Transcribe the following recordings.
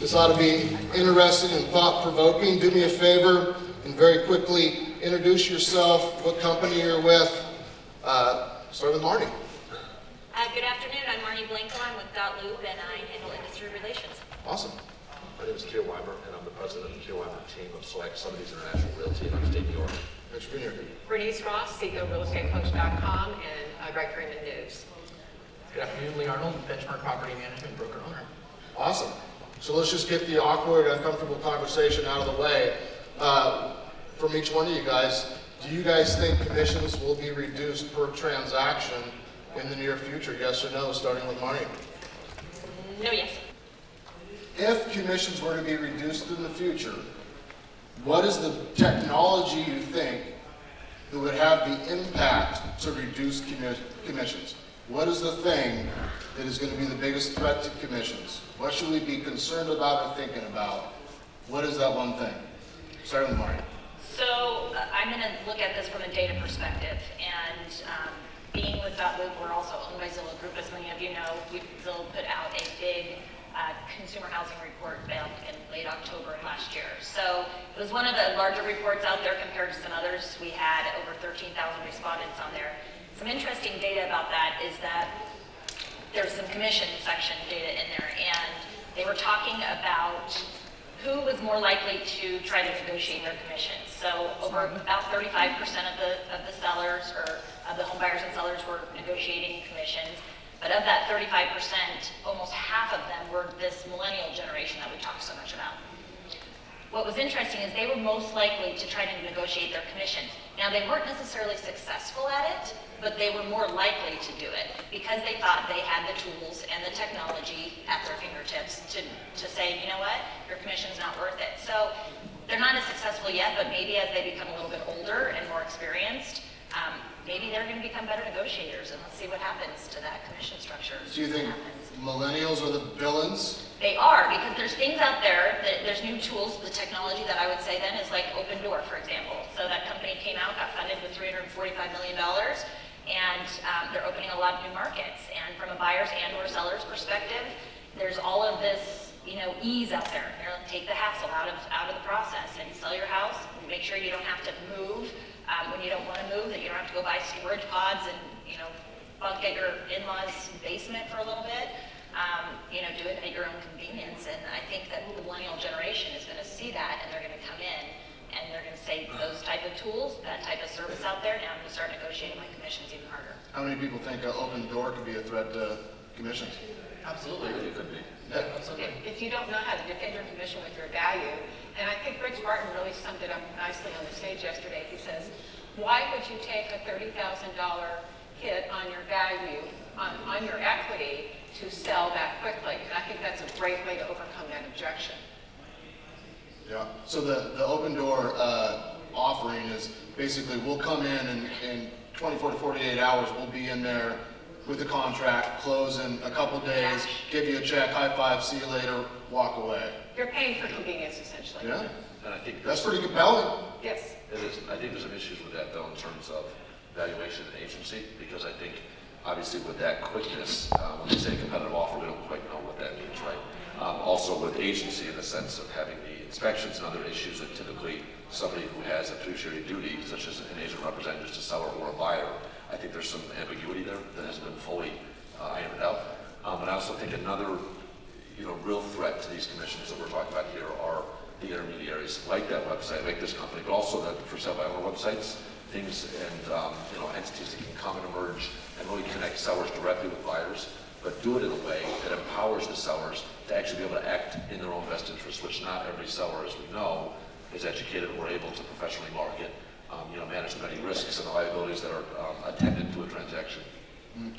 This ought to be interesting and thought-provoking. Do me a favor and very quickly introduce yourself, what company you're with. Start with Marnie. Good afternoon, I'm Marnie Blanco. I'm with .loop and I handle industry relations. Awesome. My name is Keir Weimer, and I'm the president of the Keir Weimer team of Select Sotheby's International Realty in upstate New York. Thanks for being here. Bernice Ross, CEO of RealEstateCoach.com and Greg Freeman News. Good afternoon, Lee Arnold, Benchmark Property Management Broker Owner. Awesome. So let's just get the awkward, uncomfortable conversation out of the way. From each one of you guys, do you guys think commissions will be reduced per transaction in the near future? Yes or no, starting with Marnie? No, yes. If commissions were to be reduced in the future, what is the technology you think that would have the impact to reduce commissions? What is the thing that is going to be the biggest threat to commissions? What should we be concerned about and thinking about? What is that one thing? Starting with Marnie. So I'm going to look at this from a data perspective, and being with .loop, we're also owned by Zillow Group, as many of you know. Zillow put out a big consumer housing report back in late October of last year. So it was one of the larger reports out there compared to some others. We had over 13,000 respondents on there. Some interesting data about that is that there's some commission section data in there, and they were talking about who was more likely to try to negotiate their commissions. So over about 35% of the sellers, or of the home buyers and sellers, were negotiating commissions. But of that 35%, almost half of them were this millennial generation that we talk so much about. What was interesting is they were most likely to try to negotiate their commissions. Now, they weren't necessarily successful at it, but they were more likely to do it because they thought they had the tools and the technology at their fingertips to say, you know what, your commission's not worth it. So they're not as successful yet, but maybe as they become a little bit older and more experienced, maybe they're going to become better negotiators, and let's see what happens to that commission structure. Do you think millennials are the villains? They are, because there's things out there, there's new tools, the technology that I would say then is like Open Door, for example. So that company came out, got funded with $345 million, and they're opening a lot of new markets. And from a buyer's and or seller's perspective, there's all of this, ease out there. Take the hassle out of the process and sell your house. Make sure you don't have to move when you don't want to move, that you don't have to go buy storage pods and, bunk at your in-laws' basement for a little bit. Do it at your own convenience. And I think that the millennial generation is going to see that, and they're going to come in and they're going to say, those type of tools, that type of service out there, now I'm going to start negotiating my commissions even harder. How many people think an open door could be a threat to commissions? Absolutely. It could be. Yeah. Absolutely. If you don't know how to defend your commission with your value, and I think Rich Martin really summed it up nicely on the stage yesterday. He says, why would you take a $30,000 hit on your value, on your equity, to sell that quickly? And I think that's a great way to overcome that objection. Yeah. So the open door offering is basically we'll come in 24 to 48 hours. We'll be in there with the contract, close in a couple days, give you a check, high five, see you later, walk away. You're paying for convenience, essentially. Yeah. And I think That's pretty compelling. Yes. it is. I think there's some issues with that, though, in terms of valuation and agency, because I think, obviously, with that quickness, when they say competitive offer, we don't quite know what that means, right? Also with agency, in the sense of having the inspections and other issues that typically somebody who has a fiduciary duty, such as an agent representative to seller or a buyer, I think there's some ambiguity there that hasn't been fully ironed out. And I also think another, real threat to these commissions that we're talking about here are the intermediaries, like that website, like this company, but also the for sale by owner websites, things and entities that can come and emerge and really connect sellers directly with buyers, but do it in a way that empowers the sellers to actually be able to act in their own best interest, which not every seller, as we know, is educated or able to professionally market, manage the many risks and the liabilities that are attendant to a transaction.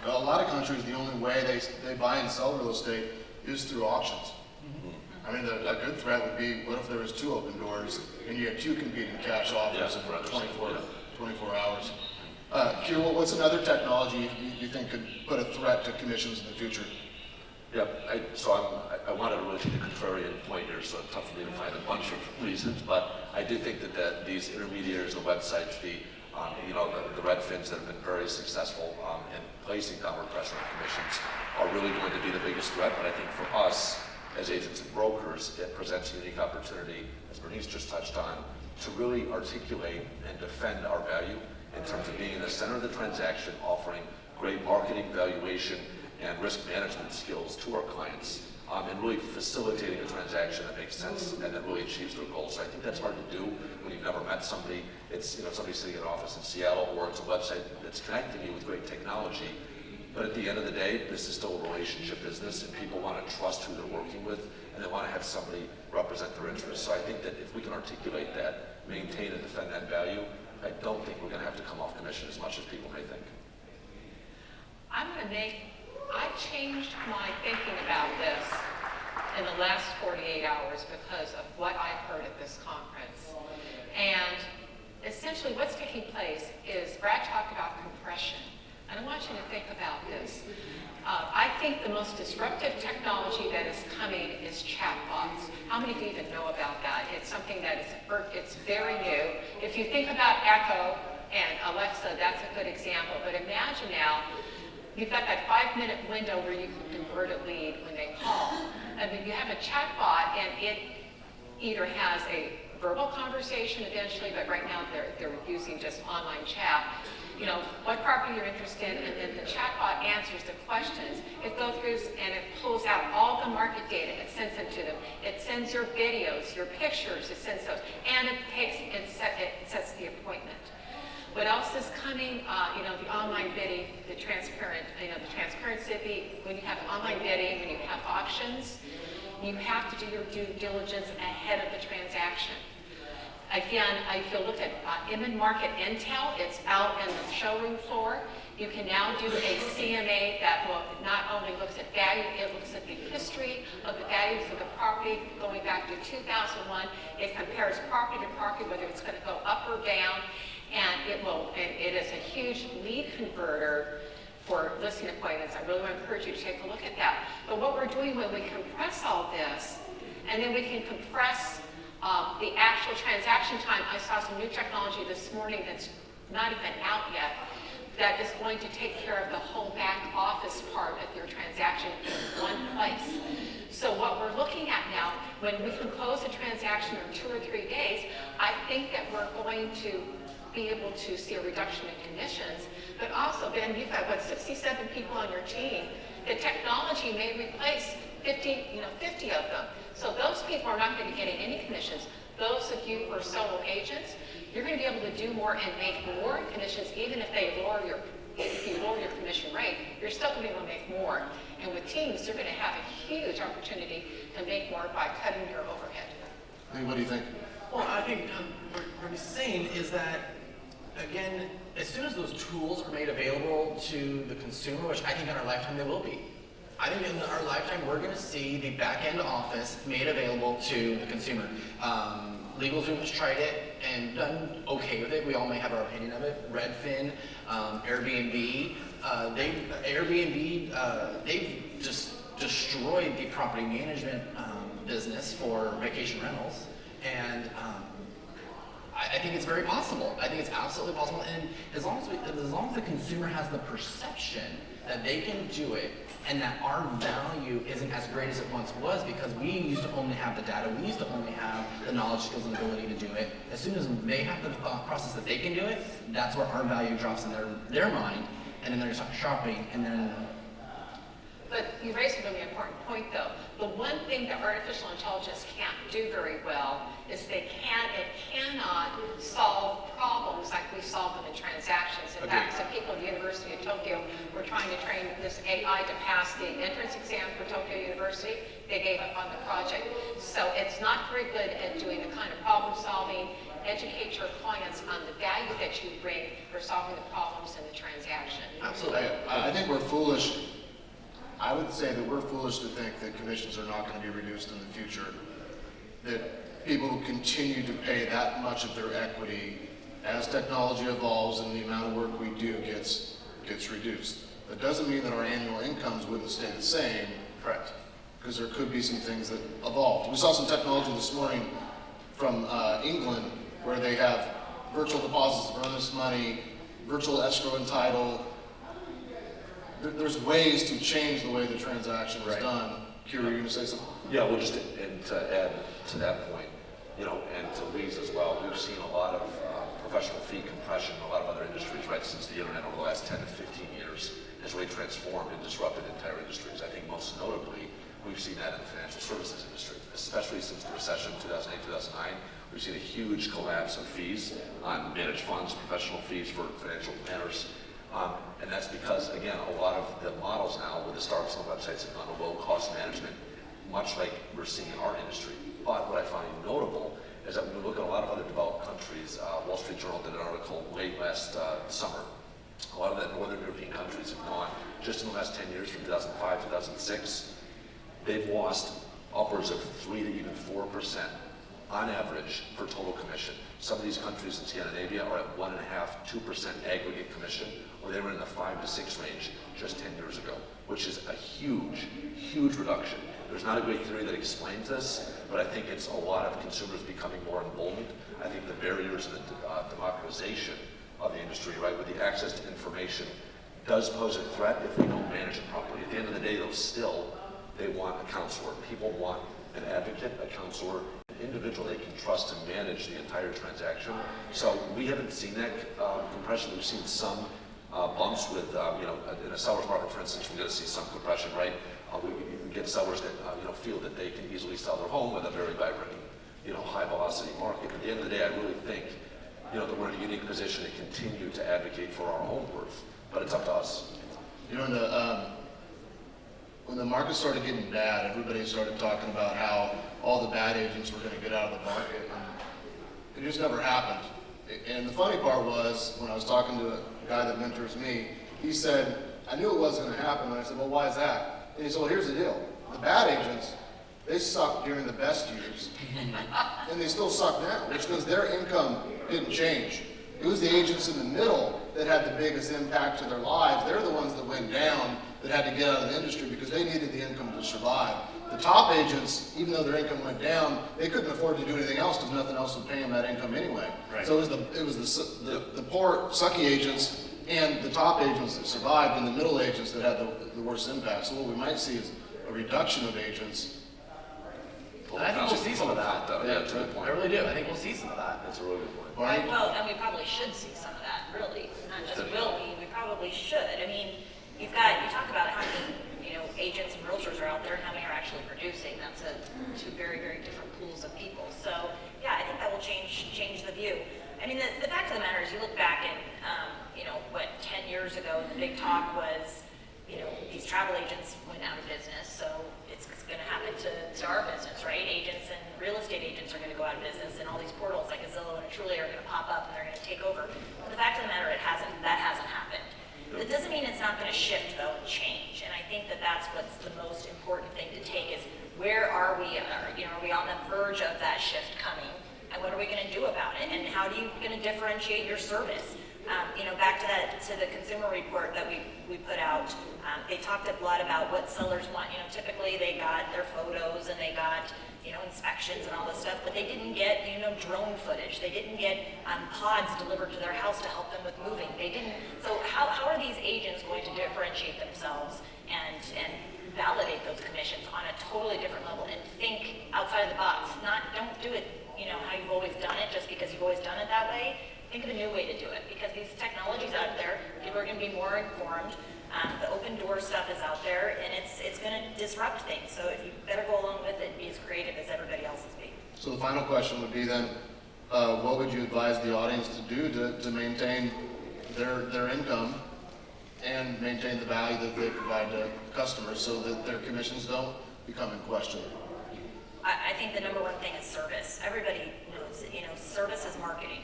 A lot of countries, the only way they buy and sell real estate is through auctions. I mean, a good threat would be, what if there was two open doors and you had two competing cash offers in 24 hours? Keir, what's another technology you think could put a threat to commissions in the future? Yeah, I wanted to really take the contrarian point here, so it's tough for me to find a bunch of reasons, but I do think that these intermediaries, the websites, the Redfins that have been very successful in placing downward pressure on commissions are really going to be the biggest threat. But I think for us, as agents and brokers, it presents a unique opportunity, as Bernice just touched on, to really articulate and defend our value in terms of being in the center of the transaction, offering great marketing, valuation, and risk management skills to our clients, and really facilitating a transaction that makes sense and that really achieves their goals. So I think that's hard to do when you've never met somebody. It's somebody sitting in an office in Seattle, or it's a website that's connecting you with great technology. But at the end of the day, this is still a relationship business, and people want to trust who they're working with, and they want to have somebody represent their interests. So I think that if we can articulate that, maintain and defend that value, I don't think we're going to have to come off commission as much as people may think. I changed my thinking about this in the last 48 hours because of what I heard at this conference. And essentially what's taking place is Brad talked about compression. And I want you to think about this. I think the most disruptive technology that is coming is chatbots. How many of you even know about that? It's something that it's very new. If you think about Echo and Alexa, that's a good example. But imagine now, you've got that 5-minute window where you can convert a lead when they call. And then you have a chatbot, and it either has a verbal conversation eventually, but right now they're using just online chat. What property you're interested in, and then the chatbot answers the questions. It goes through and it pulls out all the market data. It sends them to them. It sends your videos, your pictures. It sends those, and it sets the appointment. What else is coming? The online bidding, the transparency. When you have online bidding, when you have auctions, you have to do your due diligence ahead of the transaction. Again, if you look at Inman Intel, it's out in the showroom floor. You can now do a CMA that will not only looks at value, it looks at the history of the values of the property going back to 2001. It compares property to property, whether it's going to go up or down, and it is a huge lead converter for listing appointments. I really want to encourage you to take a look at that. But what we're doing when we compress all this, and then we can compress the actual transaction time. I saw some new technology this morning that's not even out yet that is going to take care of the whole back office part of your transaction in one place. So what we're looking at now, when we can close a transaction in 2 or 3 days, I think that we're going to be able to see a reduction in commissions. But also, Ben, you've got, 67 people on your team. The technology may replace 50 of them. So those people are not going to be getting any commissions. Those of you who are solo agents, you're going to be able to do more and make more commissions, even if you lower your commission rate, you're still going to be able to make more. And with teams, you're going to have a huge opportunity to make more by cutting your overhead. Hey, what do you think? Well, I think what he's saying is that, again, as soon as those tools are made available to the consumer, which I think in our lifetime they will be, I think in our lifetime we're going to see the back-end office made available to the consumer. LegalZoom has tried it and done okay with it. We all may have our opinion of it. Redfin, Airbnb, they've just destroyed the property management business for vacation rentals, and I think it's very possible. I think it's absolutely possible, and as long as the consumer has the perception that they can do it, and that our value isn't as great as it once was, because we used to only have the data, we used to only have the knowledge, skills, and ability to do it. As soon as they have the process that they can do it, that's where our value drops in their mind, and then they're start shopping, and then. But you raise a really important point, though. The one thing that artificial intelligence can't do very well is it cannot solve problems like we solve in the transactions. In fact, some people at the University of Tokyo were trying to train this AI to pass the entrance exam for Tokyo University. They gave up on the project. So it's not very good at doing the kind of problem solving. Educate your clients on the value that you bring for solving the problems in the transaction. Absolutely. I think we're foolish. I would say that we're foolish to think that commissions are not going to be reduced in the future, that people will continue to pay that much of their equity as technology evolves and the amount of work we do gets reduced. That doesn't mean that our annual incomes wouldn't stay the same. Correct. Because there could be some things that evolved. We saw some technology this morning from England where they have virtual deposits of earnest money, virtual escrow and title. There's ways to change the way the transaction is done Q, were you gonna say something? Yeah, well, just and to add to that point, you know, and to Lee's as well, we've seen a lot of professional fee compression in a lot of other industries, right, since the internet over the last 10 to 15 years has really transformed and disrupted entire industries. I think most notably, we've seen that in the financial services industry, especially since the recession 2008, 2009. We've seen a huge collapse of fees on managed funds, professional fees for financial planners. And that's because, again, a lot of the models now with the startups and websites have gone to low-cost management, much like we're seeing in our industry. But what I find notable is that when we look at a lot of other developed countries, Wall Street Journal did an article late last summer. A lot of the Northern European countries have gone, just in the last 10 years, from 2005 to 2006, they've lost upwards of 3 to even 4% on average for total commission. Some of these countries in Scandinavia are at 1.5%, 2% aggregate commission, or they were in the 5 to 6 range just 10 years ago, which is a huge, huge reduction. There's not a great theory that explains this, but I think it's a lot of consumers becoming more emboldened. I think the barriers and the democratization of the industry, right, with the access to information does pose a threat if we don't manage it properly. At the end of the day, though, still, they want a counselor. People want an advocate, a counselor, an individual they can trust to manage the entire transaction. So we haven't seen that compression. We've seen some bumps with, you know, in a seller's market, for instance, we're going to see some compression, right? We get sellers that, you know, feel that they can easily sell their home with a very vibrant, you know, high velocity market. But at the end of the day, I really think, you know, that we're in a unique position to continue to advocate for our own worth, but it's up to us. You know, when the market started getting bad, everybody started talking about how all the bad agents were going to get out of the market, and it just never happened. And the funny part was, when I was talking to a guy that mentors me, he said, I knew it wasn't going to happen, and I said, well, why is that? And he said, well, here's the deal. The bad agents, they sucked during the best years, and they still suck now, which means their income didn't change. It was the agents in the middle that had the biggest impact to their lives. They're the ones that went down, that had to get out of the industry because they needed the income to survive. The top agents, even though their income went down, they couldn't afford to do anything else because nothing else would pay them that income anyway. Right. So it was the poor, sucky agents and the top agents that survived, and the middle agents that had the worst impact. So what we might see is a reduction of agents. And I think we'll see some of that. Yeah, that's a good point. I really do. I think we'll see some of that. That's a really good point. Well, and we probably should see some of that, really. Not just will we probably should. I mean, you talk about how many, you know, agents and realtors are out there and how many are actually producing. That's two very, very different pools of people. So, yeah, I think that will change the view. I mean, the fact of the matter is, you look back and, you know, 10 years ago, the big talk was, you know, these travel agents went out of business, so it's going to happen to our business, right? Agents and real estate agents are going to go out of business, and all these portals like a Zillow and a Trulia are going to pop up and they're going to take over. But the fact of the matter, that hasn't happened. It doesn't mean it's not going to shift, though, and change. And I think that's what's the most important thing to take is, where are we? Are we on the verge of that shift coming? And what are we going to do about it? And how are you going to differentiate your service? You know, back to the consumer report that we put out, they talked a lot about what sellers want. You know, typically they got their photos and they got, you know, inspections and all this stuff, but they didn't get, you know, drone footage. They didn't get pods delivered to their house to help them with moving. They didn't. So how are these agents going to differentiate themselves and validate those commissions on a totally different level and think outside of the box? Don't do it, you know, how you've always done it just because you've always done it that way. Think of a new way to do it, because these technologies out there, people are going to be more informed. The open door stuff is out there, and it's going to disrupt things. So if you better go along with it, be as creative as everybody else is being. So the final question would be then, what would you advise the audience to do to maintain their income and maintain the value that they provide to customers so that their commissions don't become in question? I think the number one thing is service. Everybody knows, you know, service is marketing.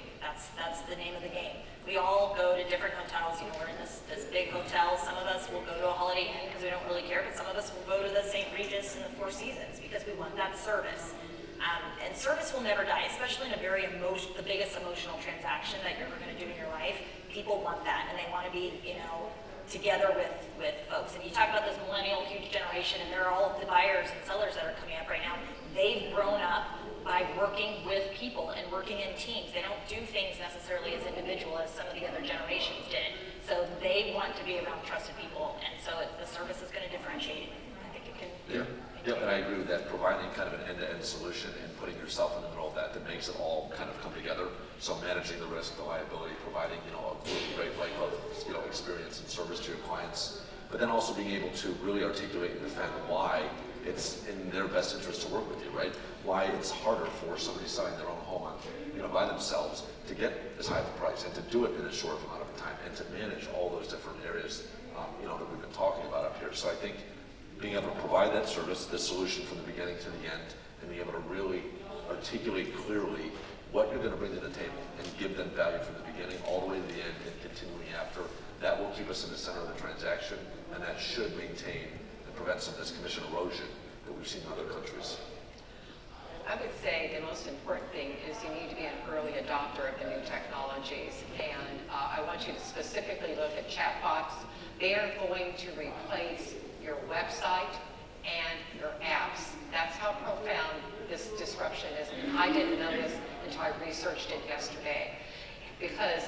That's the name of the game. We all go to different hotels. You know, we're in this big hotel. Some of us will go to a Holiday Inn because we don't really care, but some of us will go to the St. Regis and the Four Seasons because we want that service. And service will never die, especially in the biggest emotional transaction that you're ever going to do in your life. People want that, and they want to be, you know, together with folks. And you talk about this millennial huge generation, and they're all of the buyers and sellers that are coming up right now. They've grown up by working with people and working in teams. They don't do things necessarily as individual as some of the other generations did. So they want to be around trusted people, and so the service is going to differentiate. I think it can. Yeah. Yeah, and I agree with that, providing kind of an end-to-end solution and putting yourself in the middle of that makes it all kind of come together. So managing the risk, the liability, providing, a really great white glove, experience and service to your clients, but then also being able to really articulate and defend why it's in their best interest to work with you, right? Why it's harder for somebody selling their own home on, by themselves to get as high of a price and to do it in a short amount of time and to manage all those different areas, that we've been talking about up here. So I think being able to provide that service, the solution from the beginning to the end, and being able to really articulate clearly what you're going to bring to the table and give them value from the beginning all the way to the end and continuing after, that will keep us in the center of the transaction, and that should maintain and prevent some of this commission erosion that we've seen in other countries. I would say the most important thing is you need to be an early adopter of the new technologies. And I want you to specifically look at chatbots. They are going to replace your website and your apps. That's how profound this disruption is. And I didn't know this until I researched it yesterday. Because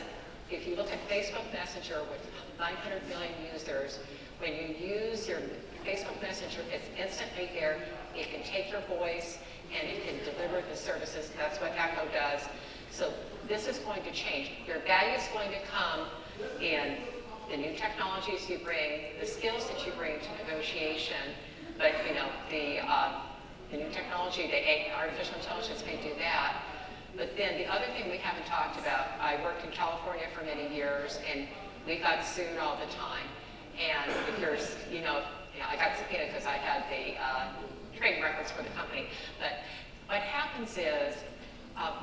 if you look at Facebook Messenger with 900 million users, when you use your Facebook Messenger, it's instantly there. It can take your voice and it can deliver the services. That's what Echo does. So this is going to change. Your value is going to come in the new technologies you bring, the skills that you bring to negotiation, but the new technology, the artificial intelligence may do that. But then the other thing we haven't talked about, I worked in California for many years and we got sued all the time. And if there's, I got subpoenaed because I had the trading records for the company. But what happens is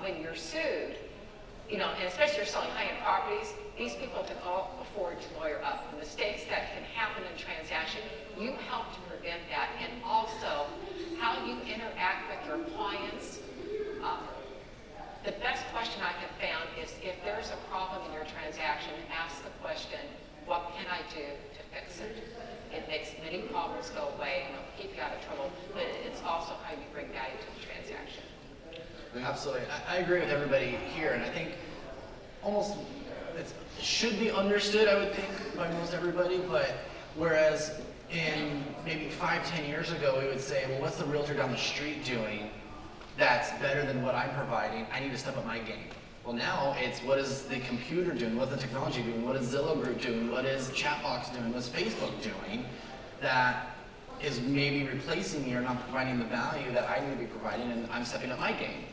when you're sued, and especially if you're selling high-end properties, these people can all afford to lawyer up. The mistakes that can happen in transaction, you help to prevent that. And also, how you interact with your clients. The best question I have found is if there's a problem in your transaction, ask the question, what can I do to fix it? It makes many problems go away and it'll keep you out of trouble, but it's also how you bring value to the transaction. Absolutely. I agree with everybody here, and I think almost it should be understood, I would think, by most everybody, but whereas in maybe 5-10 years ago, we would say, well, what's the realtor down the street doing that's better than what I'm providing? I need to step up my game. Well, now it's what is the computer doing? What's the technology doing? What is Zillow Group doing? What is Chatbox doing? What's Facebook doing that is maybe replacing me or not providing the value that I need to be providing, and I'm stepping up my game.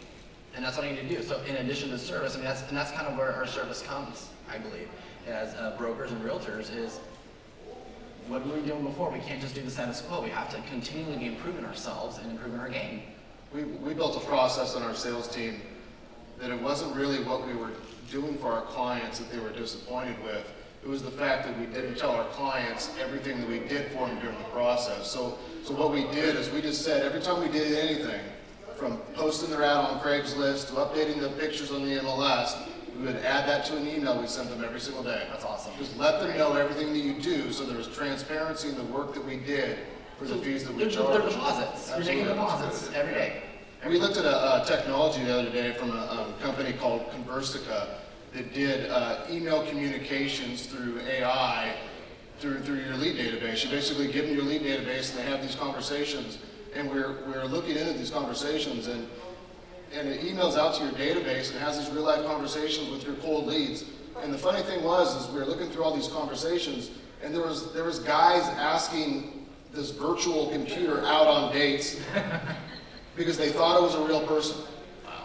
And that's what I need to do. So in addition to service, that's kind of where our service comes, I believe, as brokers and realtors is what were we doing before? We can't just do the status quo. We have to continually be improving ourselves and improving our game. We built a process on our sales team that it wasn't really what we were doing for our clients that they were disappointed with. It was the fact that we didn't tell our clients everything that we did for them during the process. So what we did is we just said every time we did anything, from posting their ad on Craigslist to updating the pictures on the MLS, we would add that to an email we sent them every single day. That's awesome. Just let them know everything that you do so there was transparency in the work that we did for the fees that we charge. They're deposits. You're taking deposits every day. We looked at a technology the other day from a company called Conversica that did email communications through AI through your lead database. You basically give them your lead database and they have these conversations. And we're looking into these conversations and it emails out to your database and has these real life conversations with your cold leads. And the funny thing was we were looking through all these conversations and there was guys asking this virtual computer out on dates because they thought it was a real person.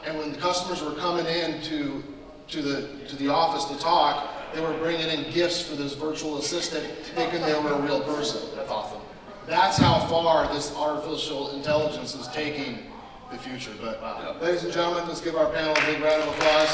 And when the customers were coming in to the office to talk, they were bringing in gifts for this virtual assistant thinking they were a real person. That's awesome. That's how far this artificial intelligence is taking the future. But ladies and gentlemen, let's give our panel a big round of applause.